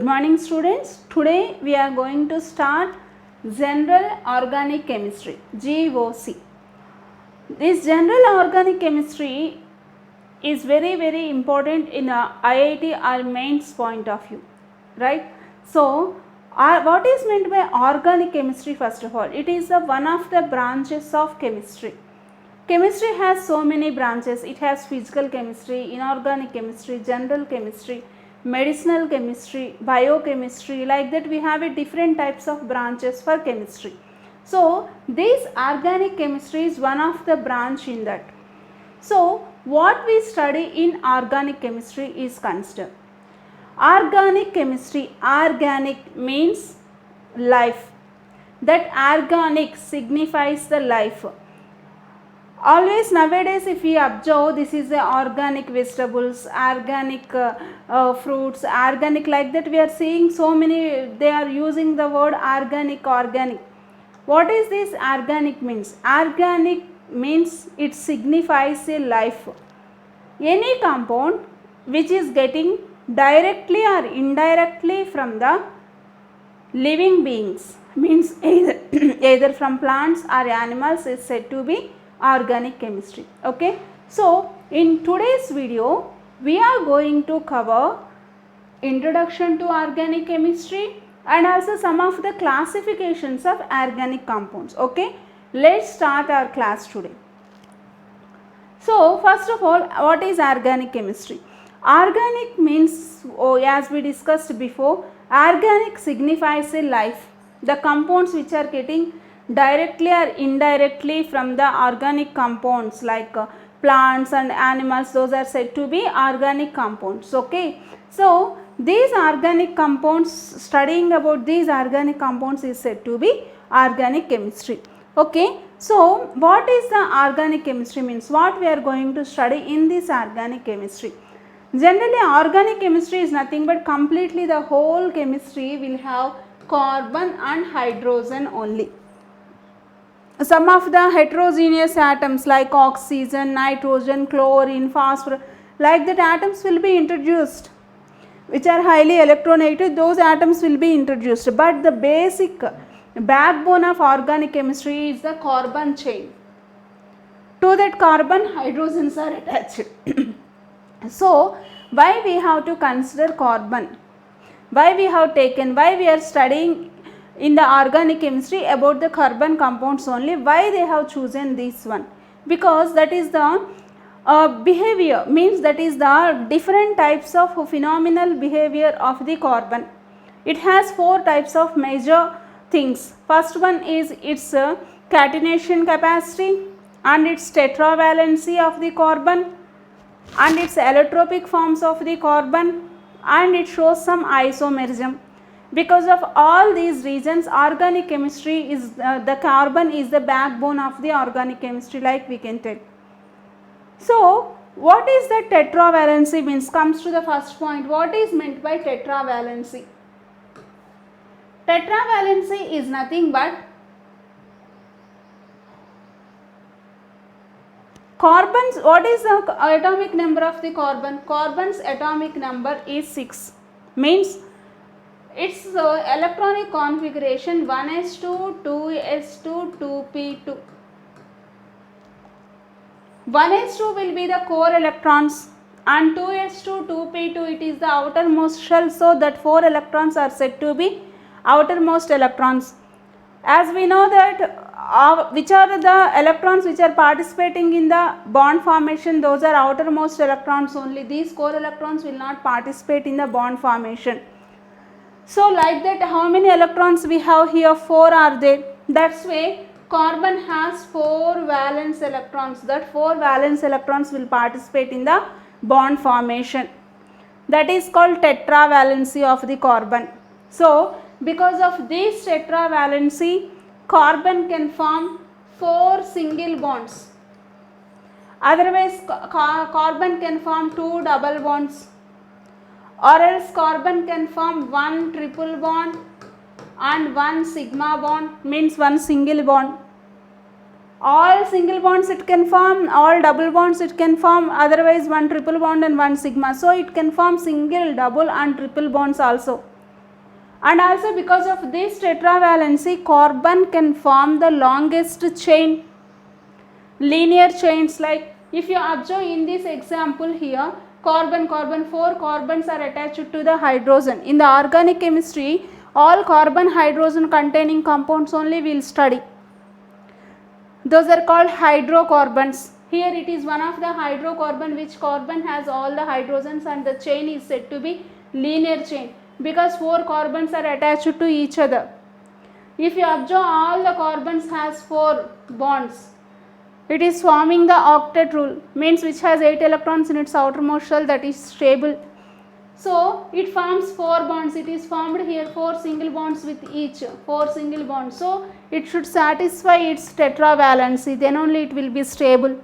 morning students. Today we are going to start General Organic Chemistry GOC. This General Organic Chemistry is very important in a IIT or mains point of view, right? So what is meant by organic chemistry? First of all, it is one of the branches of chemistry. Chemistry has so many branches. It has physical chemistry, inorganic chemistry, general chemistry, medicinal chemistry, biochemistry. Like that we have a different types of branches for chemistry. So this organic chemistry is one of the branch in that. So what we study in organic chemistry is considered organic chemistry. Organic means life. That organic signifies the life. Always nowadays if we observe, this is the organic vegetables, organic fruits, organic, like that we are seeing so many, they are using the word organic. What is this organic means? Organic means it signifies a life. Any compound which is getting directly or indirectly from the living beings, means either from plants or animals, is said to be organic chemistry. Okay, so in today's video we are going to cover introduction to organic chemistry and also some of the classifications of organic compounds. Okay, let's start our class today. So first of all, what is organic chemistry? Organic means, as we discussed before, organic signifies a life. The compounds which are getting directly or indirectly from the organic compounds like plants and animals, those are said to be organic compounds. Okay, so these organic compounds, studying about these organic compounds is said to be organic chemistry. Okay, so what is the organic chemistry means? What we are going to study in this organic chemistry? Generally organic chemistry is nothing but completely the whole chemistry will have carbon and hydrogen only. Some of the heterogeneous atoms like oxygen, nitrogen, chlorine, phosphorus, like that atoms will be introduced, which are highly electronegative. Those atoms will be introduced, but the basic backbone of organic chemistry is the carbon chain. To that carbon, hydrogens are attached. So why we have to consider carbon? Why we have taken, why we are studying in the organic chemistry about the carbon compounds only? Why they have chosen this one? Because that is the behavior, means that is the different types of phenomenal behavior of the carbon. It has four types of major things. First one is its catenation capacity and its tetravalency of the carbon and its allotropic forms of the carbon, and it shows some isomerism. Because of all these reasons, organic chemistry is the carbon is the backbone of the organic chemistry, like we can tell. So what is the tetravalency means? Comes to the first point. What is meant by tetravalency? Tetravalency is nothing but carbons. What is the atomic number of the carbon? Carbon's atomic number is 6, means its electronic configuration 1s2, 2s2, 2p2. 1s2 will be the core electrons and 2s2, 2p2 it is the outermost shell, so that 4 electrons are said to be outermost electrons. As we know that which are the electrons which are participating in the bond formation, those are outermost electrons only. These core electrons will not participate in the bond formation. So like that, how many electrons we have here? 4 are there. That's why carbon has 4 valence electrons. That 4 valence electrons will participate in the bond formation. That is called tetravalency of the carbon. So because of this tetravalency, carbon can form 4 single bonds. Otherwise carbon can form 2 double bonds, or else carbon can form 1 triple bond and 1 sigma bond, means 1 single bond. All single bonds it can form, all double bonds it can form, otherwise 1 triple bond and 1 sigma. So it can form single, double and triple bonds also. And also because of this tetravalency, carbon can form the longest chain, linear chains. Like if you observe in this example here, carbon, 4 carbons are attached to the hydrogen. In the organic chemistry, all carbon hydrogen containing compounds only we will study. Those are called hydrocarbons. Here it is one of the hydrocarbon, which carbon has all the hydrogens, and the chain is said to be linear chain because 4 carbons are attached to each other. If you observe, all the carbons has 4 bonds. It is forming the octet rule, means which has 8 electrons in its outermost shell, that is stable. So it forms 4 bonds. It is formed here 4 single bonds with each, 4 single bonds. So it should satisfy its tetravalency, then only it will be stable.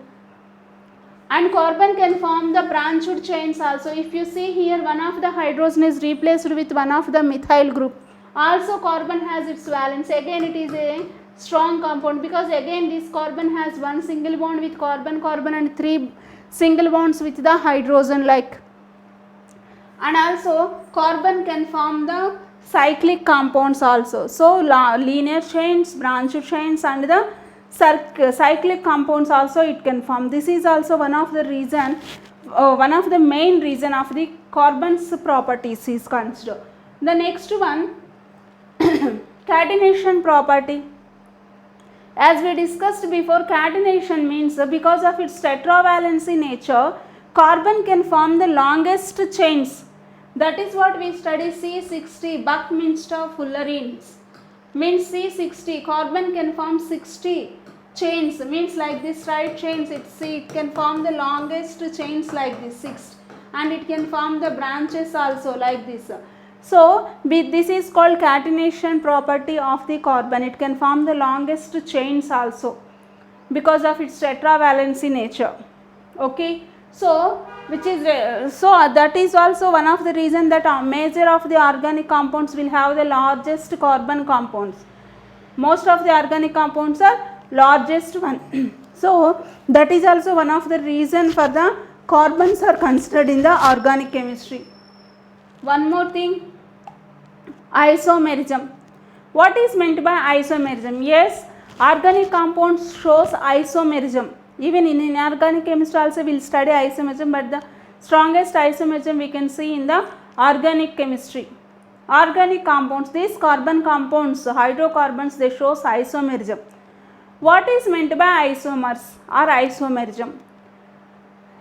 And carbon can form the branched chains also. If you see here, one of the hydrogen is replaced with one of the methyl group. Also carbon has its valence. Again it is a strong compound because again this carbon has one single bond with carbon and 3 single bonds with the hydrogen like. And also carbon can form the cyclic compounds also. So linear chains, branched chains, and the cyclic compounds also it can form. This is also one of the reason, one of the main reason of the carbon's properties is considered. The next one, catenation property. As we discussed before, catenation means because of its tetravalency nature, carbon can form the longest chains. That is what we study C60, Buckminster fullerenes. Means C60, carbon can form 60 chains, means like this, right? Chains, it can form the longest chains like this, 6, and it can form the branches also like this. So this is called catenation property of the carbon. It can form the longest chains also because of its tetravalency nature. Okay, so which is so that is also one of the reason that a major of the organic compounds will have the largest carbon compounds. Most of the organic compounds are largest one. So that is also one of the reason for the carbons are considered in the organic chemistry. One more thing, isomerism. What is meant by isomerism? Yes, organic compounds shows isomerism. Even in inorganic chemistry also we will study isomerism, but the strongest isomerism we can see in the organic chemistry. Organic compounds, these carbon compounds, hydrocarbons, they shows isomerism. What is meant by isomers or isomerism?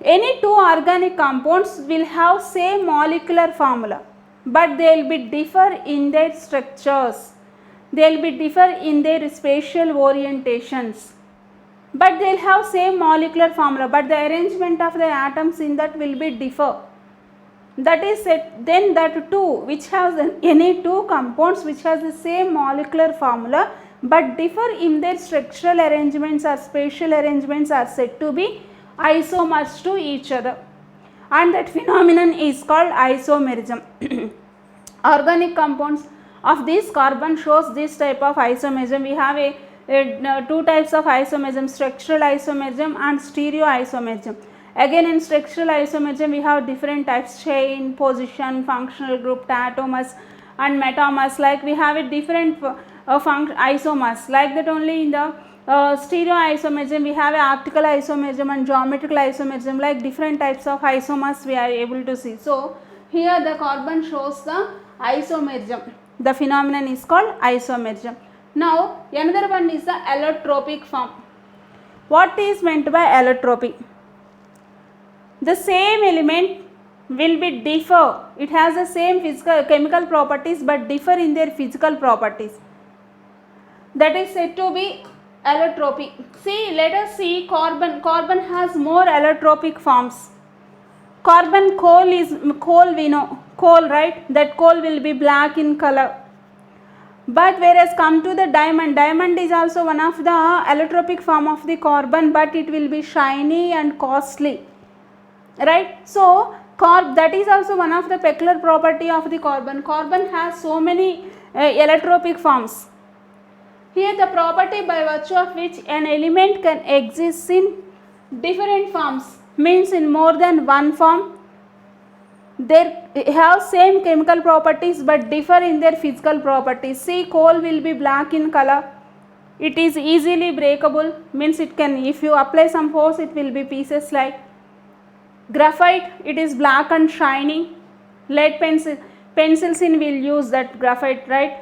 Any two organic compounds will have same molecular formula, but they will be differ in their structures. They will be differ in their spatial orientations, but they will have same molecular formula, but the arrangement of the atoms in that will be differ. That is it. Then that two which has any two compounds which has the same molecular formula but differ in their structural arrangements or spatial arrangements are said to be isomers to each other, and that phenomenon is called isomerism. Organic compounds of this carbon shows this type of isomerism. We have two types of isomerism, structural isomerism and stereoisomerism. Again in structural isomerism we have different types, chain, position, functional group, tautomers and metamers. Like we have a different isomers. Like that only in the stereoisomerism we have a optical isomerism and geometrical isomerism. Like different types of isomers we are able to see. So here the carbon shows the isomerism. The phenomenon is called isomerism. Now another one is the allotropic form. What is meant by allotropy? The same element will be differ. It has the same physical chemical properties but differ in their physical properties. That is said to be allotropy. See, let us see carbon. Carbon has more allotropic forms. Carbon coal is coal, we know coal, right? That coal will be black in color. But whereas come to the diamond, diamond is also one of the allotropic form of the carbon, but it will be shiny and costly, right? So that is also one of the peculiar property of the carbon. Carbon has so many allotropic forms. Here the property by virtue of which an element can exist in different forms, means in more than one form. they have same chemical properties but differ in their physical properties. See, coal will be black in color, it is easily breakable, means it can, if you apply some force it will be pieces like. Graphite, it is black and shiny. Lead pencils in will use that graphite, right,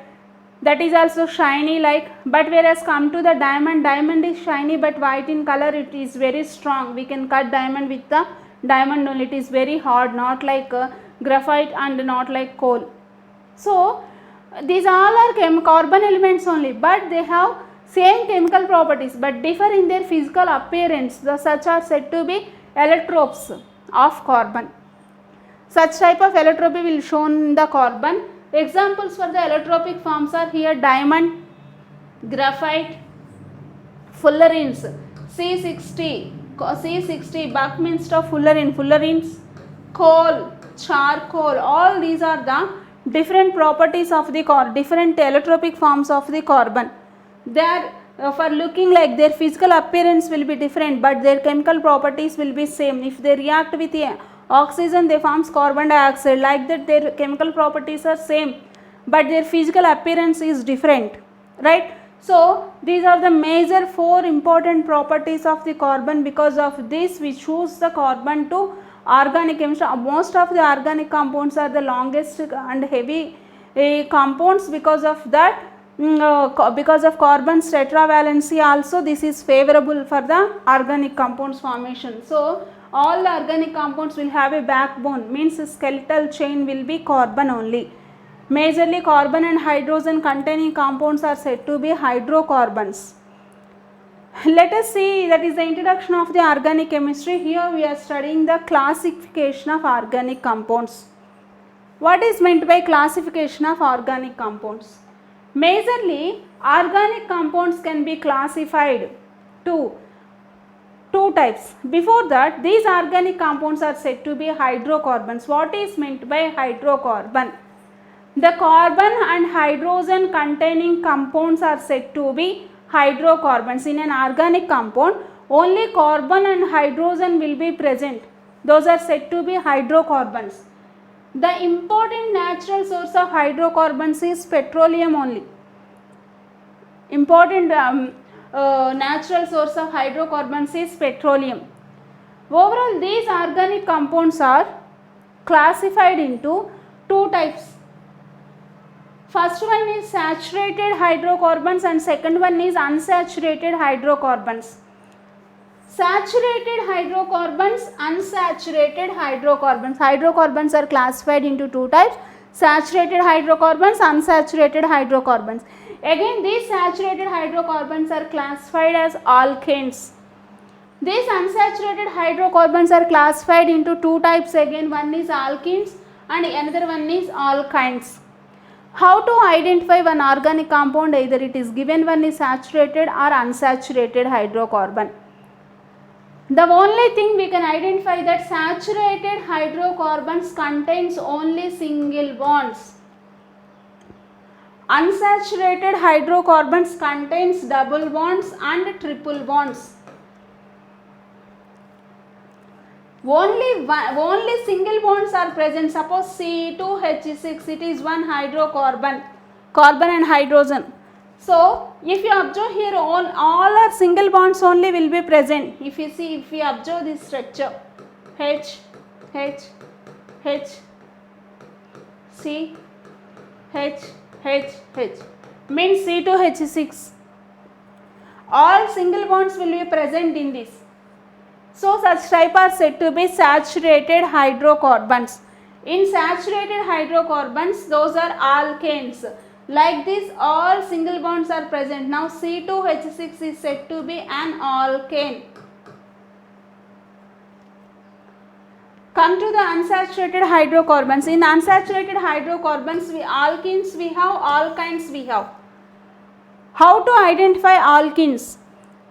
that is also shiny like. But whereas come to the diamond, diamond is shiny but white in color, it is very strong, we can cut diamond with the diamond only, it is very hard, not like graphite and not like coal. So these all are carbon elements only, but they have same chemical properties but differ in their physical appearance. The such are said to be allotropes of carbon. Such type of allotropy will shown in the carbon. Examples for the allotropic forms are here diamond, graphite, fullerenes, C60, Buckminster fullerenes, coal, charcoal, all these are the different properties of the different allotropic forms of the carbon. They are for looking like their physical appearance will be different but their chemical properties will be same. If they react with the oxygen they forms carbon dioxide, like that their chemical properties are same but their physical appearance is different, right. So these are the major 4 important properties of the carbon. Because of this we choose the carbon to organic chemistry. Most of the organic compounds are the longest and heavy compounds. Because of that, because of carbon's tetravalency also, this is favorable for the organic compounds formation. So all the organic compounds will have a backbone, means a skeletal chain will be carbon only. Majorly carbon and hydrogen containing compounds are said to be hydrocarbons. Let us see, that is the introduction of the organic chemistry. Here we are studying the classification of organic compounds. What is meant by classification of organic compounds? Majorly organic compounds can be classified to 2 types. Before that, these organic compounds are said to be hydrocarbons. What is meant by hydrocarbon? The carbon and hydrogen containing compounds are said to be hydrocarbons. In an organic compound, only carbon and hydrogen will be present. Those are said to be hydrocarbons. The important natural source of hydrocarbons is petroleum only. Important natural source of hydrocarbons is petroleum. Overall, these organic compounds are classified into 2 types. First one is saturated hydrocarbons and second one is unsaturated hydrocarbons. Saturated hydrocarbons, unsaturated hydrocarbons. Hydrocarbons are classified into 2 types: saturated hydrocarbons, unsaturated hydrocarbons. Again, these saturated hydrocarbons are classified as alkanes. These unsaturated hydrocarbons are classified into 2 types again. One is alkenes and another one is alkynes. How to identify one organic compound? Either it is given one is saturated or unsaturated hydrocarbon. The only thing we can identify that saturated hydrocarbons contains only single bonds. Unsaturated hydrocarbons contains double bonds and triple bonds. Only single bonds are present. Suppose C2H6, it is one hydrocarbon, carbon and hydrogen. So if you observe here, all are single bonds only will be present. If you see, if we observe this structure, H, H, H, C, H, H, H, means C2H6. All single bonds will be present in this. So such type are said to be saturated hydrocarbons. In saturated hydrocarbons, those are alkanes. Like this, all single bonds are present. Now C2H6 is said to be an alkane. Come to the unsaturated hydrocarbons. In unsaturated hydrocarbons, alkenes we have, alkynes we have. How to identify alkenes?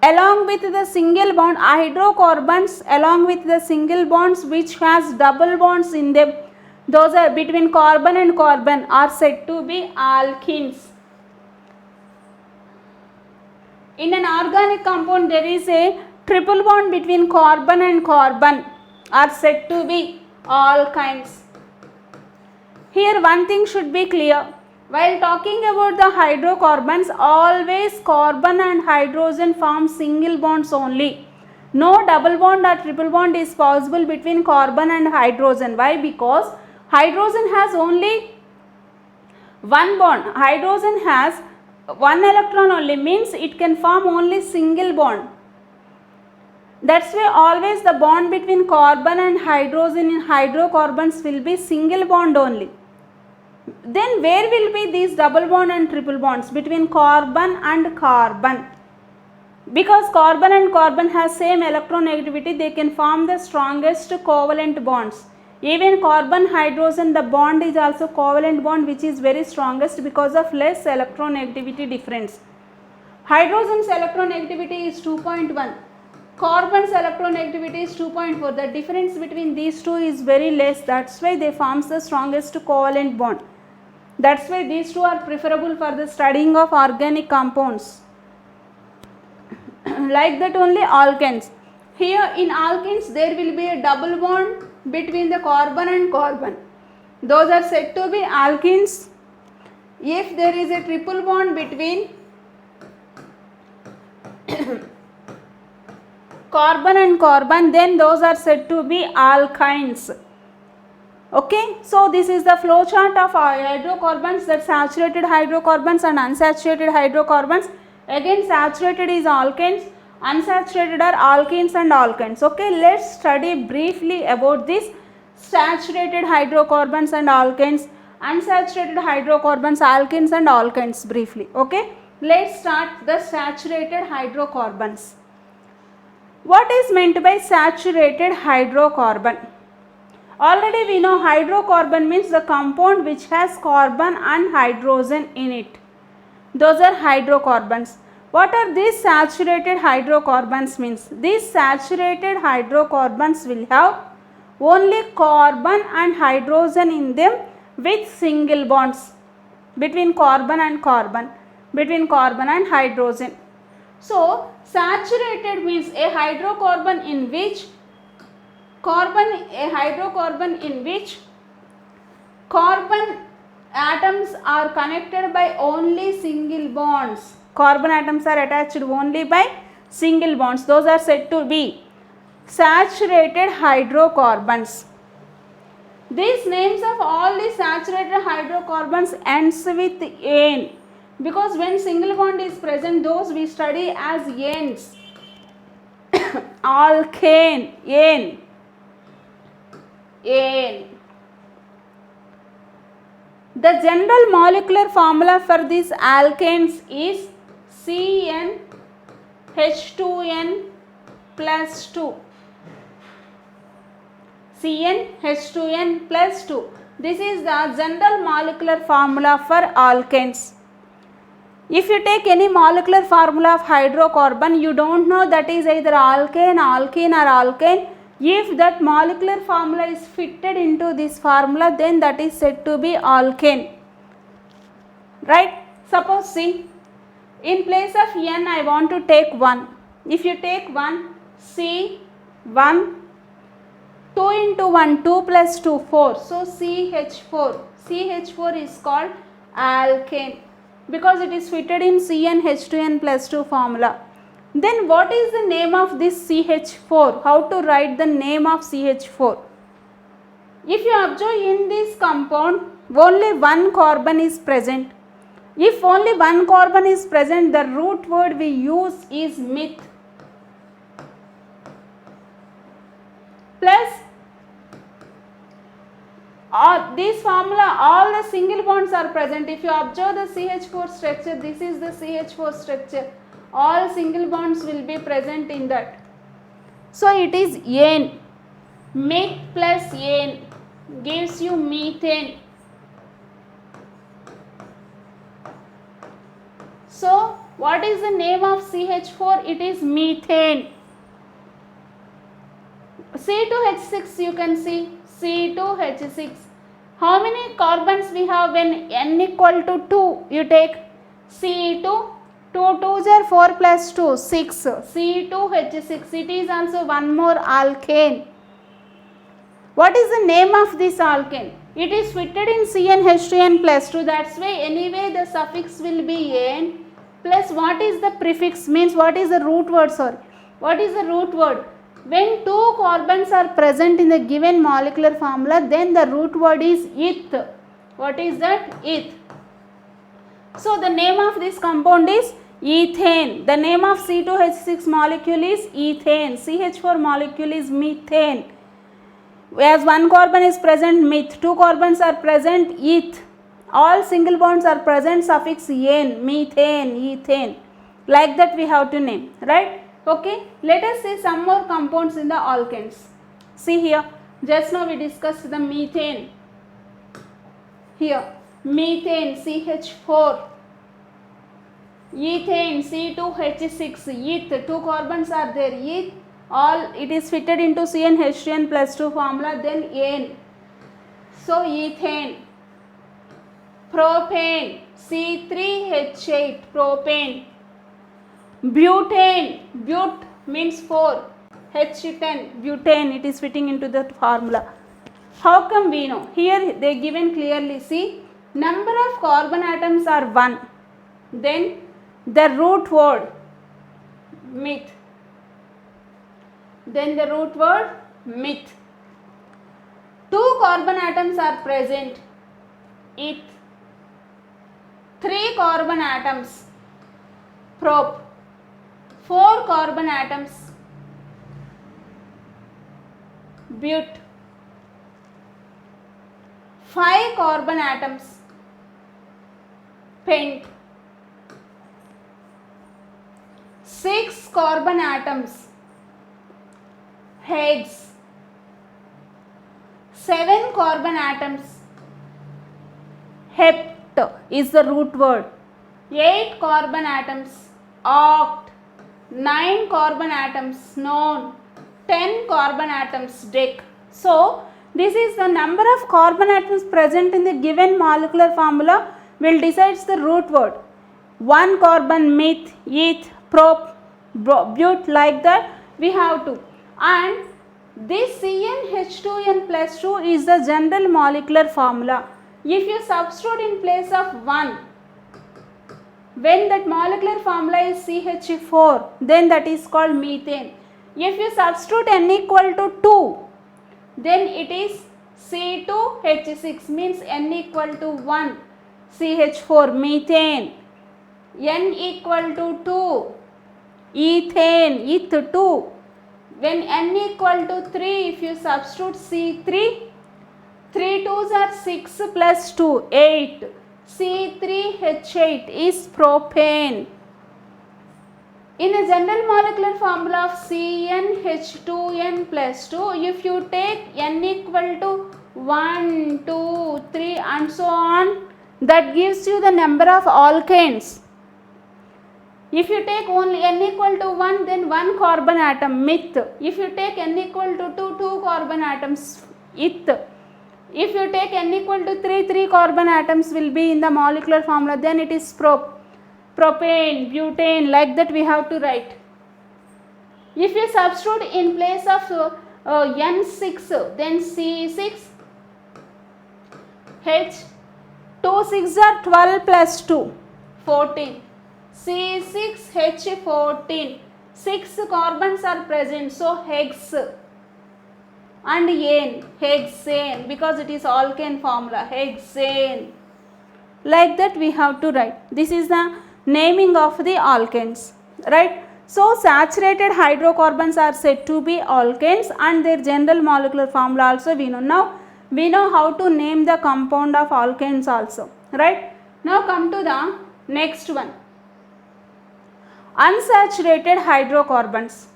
Along with the single bond, hydrocarbons along with the single bonds which has double bonds in them, those are between carbon and carbon, are said to be alkenes. In an organic compound, there is a triple bond between carbon and carbon, are said to be alkynes. Here one thing should be clear. While talking about the hydrocarbons, always carbon and hydrogen form single bonds only. No double bond or triple bond is possible between carbon and hydrogen. Why? Because hydrogen has only one bond. Hydrogen has one electron only, means it can form only single bond. That's why always the bond between carbon and hydrogen in hydrocarbons will be single bond only. Then where will be these double bond and triple bonds? Between carbon and carbon. Because carbon and carbon has same electronegativity, they can form the strongest covalent bonds. Even carbon hydrogen, the bond is also covalent bond, which is very strongest because of less electronegativity difference. Hydrogen's electronegativity is 2.1. Carbon's electronegativity is 2.4. The difference between these two is very less. That's why they forms the strongest covalent bond. That's why these two are preferable for the studying of organic compounds. Like that only alkanes. Here in alkanes there will be a double bond between the carbon and carbon. Those are said to be alkenes. If there is a triple bond between carbon and carbon, then those are said to be alkynes. Okay, so this is the flow chart of hydrocarbons, that saturated hydrocarbons and unsaturated hydrocarbons. Again, saturated is alkanes, unsaturated are alkenes and alkynes. Okay, let's study briefly about this saturated hydrocarbons and alkanes, unsaturated hydrocarbons, alkenes and alkynes briefly. Okay, let's start the saturated hydrocarbons. What is meant by saturated hydrocarbon? Already we know hydrocarbon means the compound which has carbon and hydrogen in it. Those are hydrocarbons. What are these saturated hydrocarbons means? These saturated hydrocarbons will have only carbon and hydrogen in them with single bonds between carbon and carbon, between carbon and hydrogen. So, saturated means a hydrocarbon in which carbon atoms are connected by only single bonds. Carbon atoms are attached only by single bonds. Those are said to be saturated hydrocarbons. These names of all the saturated hydrocarbons ends with "ane", because when single bond is present, those we study as anes. Alkane, ane. The general molecular formula for these alkanes is CnH2n plus 2. CnH2n plus 2. This is the general molecular formula for alkanes. If you take any molecular formula of hydrocarbon, you don't know that is either alkane, alkene or alkane. If that molecular formula is fitted into this formula, then that is said to be alkane. Right? Suppose see, in place of N I want to take 1. If you take 1, C, 1, 2 into 1, 2 plus 2, 4. So, CH4. CH4 is called alkane because it is fitted in CnH2n plus 2 formula. Then what is the name of this CH4? How to write the name of CH4? If you observe in this compound, only one carbon is present. If only one carbon is present, the root word we use is meth. Plus, this formula, all the single bonds are present. If you observe the CH4 structure, this is the CH4 structure. All single bonds will be present in that. So, it is ane. Meth plus ane gives you methane. So, what is the name of CH4? It is methane. C2H6 you can see. C2H6. How many carbons we have when N equal to 2? You take C2. 2 2s are 4 plus 2, 6. C2H6. It is also one more alkane. What is the name of this alkane? It is fitted in CnH2n plus 2. That's why anyway the suffix will be n plus what is the prefix, means what is the root word, sorry. What is the root word? When two carbons are present in the given molecular formula, then the root word is eth. What is that? Eth. So the name of this compound is ethane. The name of C2H6 molecule is ethane. CH4 molecule is methane. As one carbon is present, meth. Two carbons are present, eth. All single bonds are present, suffix en, methane, ethane. Like that we have to name, right? Okay. Let us see some more compounds in the alkanes. See here. Just now we discussed the methane. Here. Methane, CH4. Ethane, C2H6. Eth. Two carbons are there. Eth. All it is fitted into CnH2n plus 2 formula, then n. So ethane. Propane, C3H8, propane. Butane, but means 4, H10, butane, it is fitting into the formula. How come we know? Here they given clearly, see, number of carbon atoms are 1, then the root word meth, then the root word meth. 2 carbon atoms are present, eth. 3 carbon atoms, prop. 4 carbon atoms, but. 5 carbon atoms, pent. 6 carbon atoms, hex. 7 carbon atoms, hept is the root word. 8 carbon atoms, oct. 9 carbon atoms, non. 10 carbon atoms, dec. So this is the number of carbon atoms present in the given molecular formula will decides the root word. 1 carbon, meth, eth, prop, but, like that we have to. And this CnH2n plus 2 is the general molecular formula. If you substitute in place of 1, when that molecular formula is CH4, then that is called methane. If you substitute n equal to 2, then it is C2H6, means n equal to 1, CH4, methane. N equal to 2, ethane, eth 2. When n equal to 3, if you substitute C3, 3 2s are 6 plus 2, 8. C3H8 is propane. In a general molecular formula of CnH2n plus 2, if you take n equal to 1, 2, 3 and so on, that gives you the number of alkanes. If you take only n equal to 1, then 1 carbon atom, meth. If you take n equal to 2, 2 carbon atoms, eth. If you take n equal to 3, 3 carbon atoms will be in the molecular formula, then it is propane, butane, like that we have to write. If you substitute in place of N6, then C6, H, 2 6 are 12 plus 2, 14. C6H14, 6 carbons are present, so hex. And ane, hexane, because it is alkane formula, hexane. Like that we have to write. This is the naming of the alkanes, right? So saturated hydrocarbons are said to be alkanes and their general molecular formula also we know. Now we know how to name the compound of alkanes also, right? Now come to the next one. Unsaturated hydrocarbons.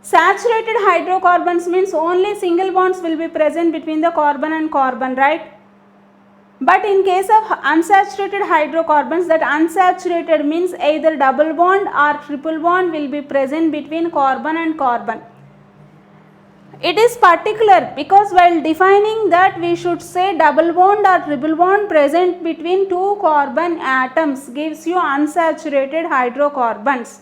Saturated hydrocarbons means only single bonds will be present between the carbon and carbon, right? But in case of unsaturated hydrocarbons, that unsaturated means either double bond or triple bond will be present between carbon and carbon. It is particular because while defining that we should say double bond or triple bond present between two carbon atoms gives you unsaturated hydrocarbons.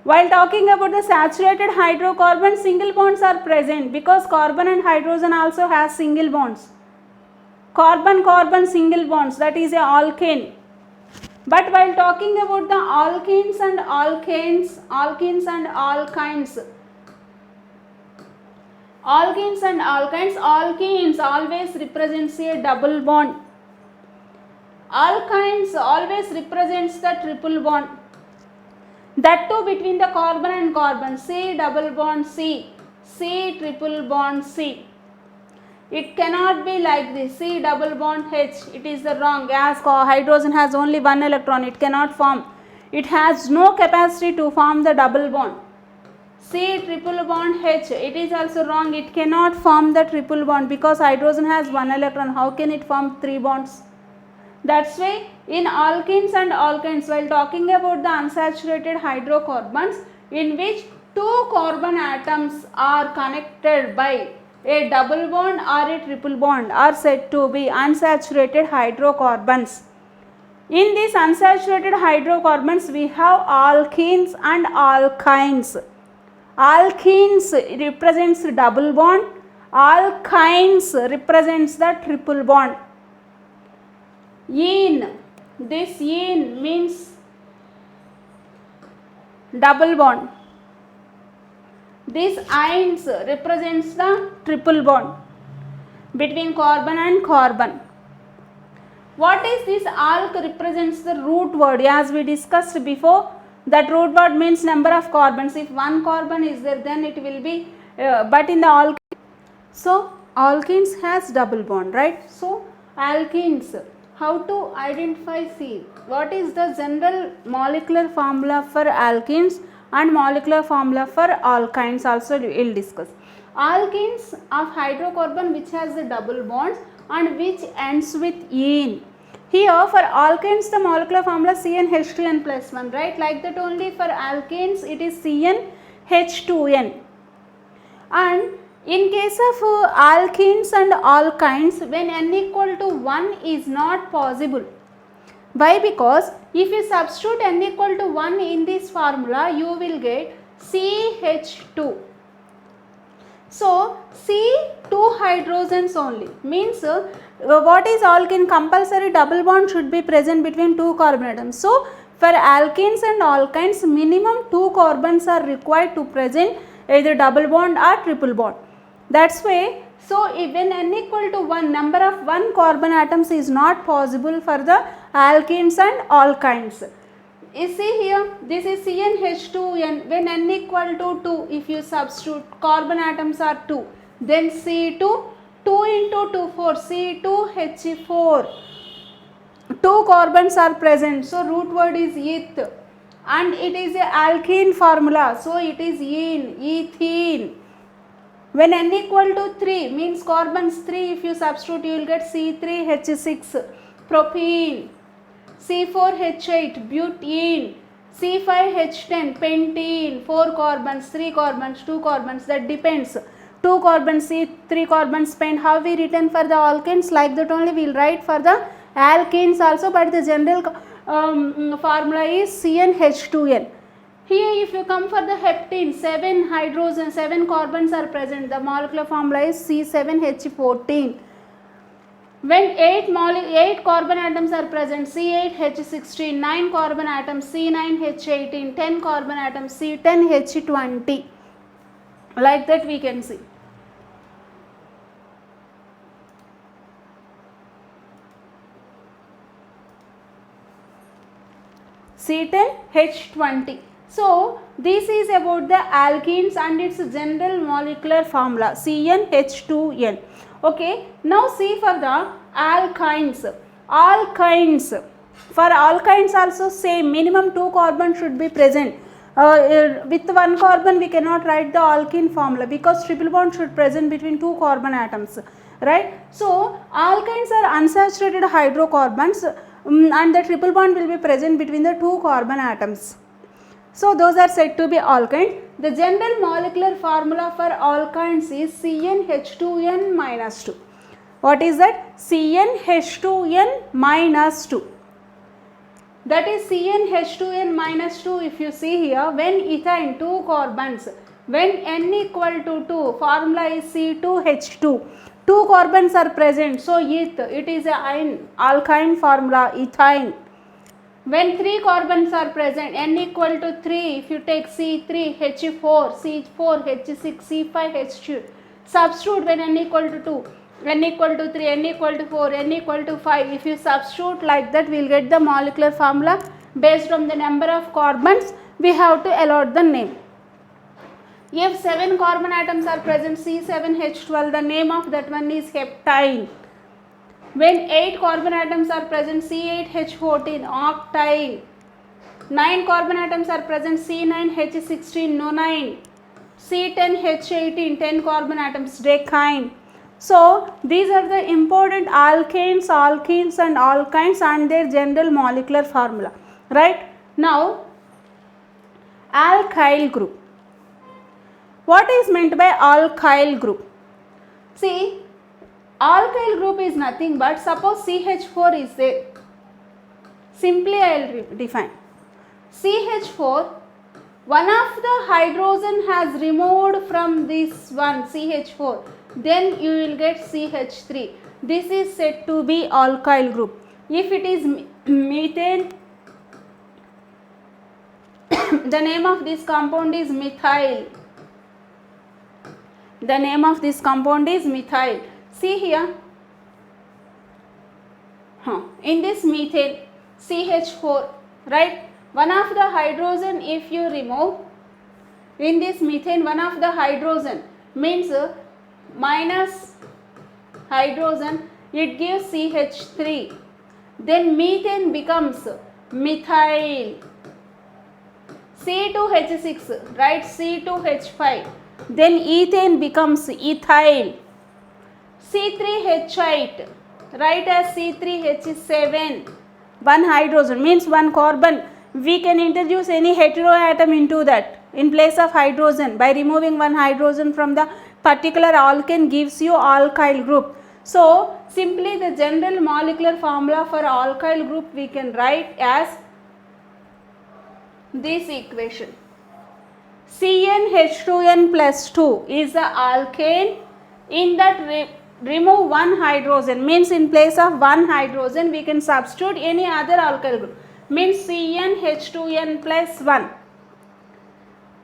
While talking about the saturated hydrocarbon, single bonds are present because carbon and hydrogen also has single bonds. Carbon-carbon single bonds, that is a alkane. But while talking about the alkenes and alkanes, alkenes and alkynes, alkenes always represents a double bond. Alkynes always represents the triple bond. That too between the carbon and carbon. C double bond C, C triple bond C. It cannot be like this, C double bond H. It is the wrong, as hydrogen has only one electron, it cannot form. It has no capacity to form the double bond. C triple bond H, it is also wrong, it cannot form the triple bond because hydrogen has one electron. How can it form three bonds? That's why in alkenes and alkynes, while talking about the unsaturated hydrocarbons in which two carbon atoms are connected by a double bond or a triple bond, are said to be unsaturated hydrocarbons. In these unsaturated hydrocarbons we have alkenes and alkynes. Alkenes represents double bond, alkynes represents the triple bond. Ene, this ene means double bond. This ines represents the triple bond between carbon and carbon. What is this? Alk represents the root word, as we discussed before. That root word means number of carbons. If one carbon is there, then it will be, but in the alkene, so alkenes has double bond, right? So alkenes, how to identify C? What is the general molecular formula for alkenes and molecular formula for alkynes also we will discuss. Alkenes of hydrocarbon which has the double bonds and which ends with ene. Here for alkenes the molecular formula CnH2n plus 1, right? Like that only for alkenes it is CnH2n. And in case of alkenes and alkynes, when n equal to 1 is not possible. Why? Because if you substitute n equal to 1 in this formula, you will get CH2. So C2 hydrogens only means what is alkene? Compulsory double bond should be present between two carbon atoms. So for alkenes and alkynes, minimum 2 carbons are required to present either double bond or triple bond. That's why, so when n equal to 1, number of 1 carbon atoms is not possible for the alkenes and alkynes. You see here, this is CnH2n. When n equal to 2, if you substitute carbon atoms are 2, then C2, 2 into 2, 4, C2H4. 2 carbons are present, so root word is eth, and it is a alkene formula, so it is ene, ethene. When n equal to 3 means carbons 3, if you substitute you will get C3H6, propene. C4H8, butene. C5H10, pentene. 4 carbons, 3 carbons, 2 carbons, that depends. 2 carbons, C, 3 carbons, pent. How we written for the alkenes? Like that only we will write for the alkenes also, but the general formula is CnH2n. Here if you come for the heptene, 7 hydrogen, 7 carbons are present. The molecular formula is C7H14. When 8 carbon atoms are present, C8H16, 9 carbon atoms, C9H18, 10 carbon atoms, C10H20. Like that we can see. C10H20. So this is about the alkenes and its general molecular formula CnH2n. Okay, now see for the alkynes. Alkynes, for alkynes also same, minimum 2 carbons should be present. With 1 carbon we cannot write the alkene formula because triple bond should present between 2 carbon atoms, right? So alkynes are unsaturated hydrocarbons and the triple bond will be present between the 2 carbon atoms. So those are said to be alkynes. The general molecular formula for alkynes is CnH2n minus 2. What is that? CnH2n minus 2. that is CnH2n minus 2. If you see here, when ethane 2 carbons, when n equal to 2, formula is C2H2, 2 carbons are present, so it is an alkyne formula, ethyne. When 3 carbons are present, n equal to 3, if you take C3H4, C4H6, C5H2, substitute when n equal to 2, n equal to 3, n equal to 4, n equal to 5. If you substitute like that, we will get the molecular formula. Based on the number of carbons, we have to allot the name. If 7 carbon atoms are present, C7H12, the name of that one is heptine. When 8 carbon atoms are present, C8H14, octine. 9 carbon atoms are present, C9H16, nonine. C10H18, 10 carbon atoms, decyne. So these are the important alkanes, alkenes and alkynes and their general molecular formula. Right? Now, alkyl group. What is meant by alkyl group? See, alkyl group is nothing but, suppose CH4 is there. Simply I will define. CH4, one of the hydrogen has removed from this one CH4, then you will get CH3. This is said to be alkyl group. If it is methane, the name of this compound is methyl. The name of this compound is methyl. See here, in this methane, CH4, right? One of the hydrogen if you remove, in this methane one of the hydrogen means minus hydrogen, it gives CH3. Then methane becomes methyl. C2H6, right? C2H5. Then ethane becomes ethyl. C3H8, write as C3H7. One hydrogen means one carbon. We can introduce any heteroatom into that in place of hydrogen. By removing one hydrogen from the particular alkane gives you alkyl group. So simply the general molecular formula for alkyl group we can write as this equation. CnH2n plus 2 is the alkane. In that remove one hydrogen, means in place of one hydrogen we can substitute any other alkyl group, means CnH2n plus 1.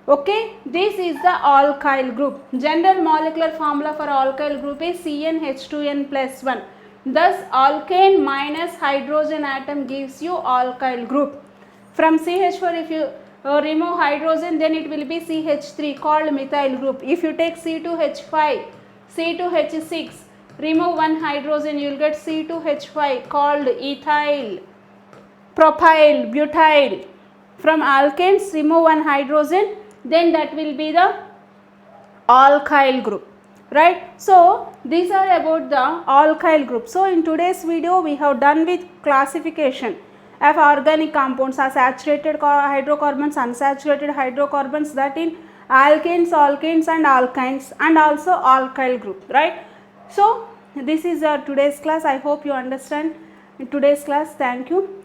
Okay, this is the alkyl group. General molecular formula for alkyl group is CnH2n plus 1. Thus alkane minus hydrogen atom gives you alkyl group. From CH4 if you remove hydrogen, then it will be CH3 called methyl group. If you take C2H5, C2H6, remove one hydrogen, you will get C2H5 called ethyl, propyl, butyl. From alkanes remove one hydrogen, then that will be the alkyl group, right? So these are about the alkyl group. So in today's video we have done with classification of organic compounds as saturated hydrocarbons, unsaturated hydrocarbons, that in alkanes, alkenes and alkynes, and also alkyl group, right? So this is our today's class. I hope you understand today's class. Thank you.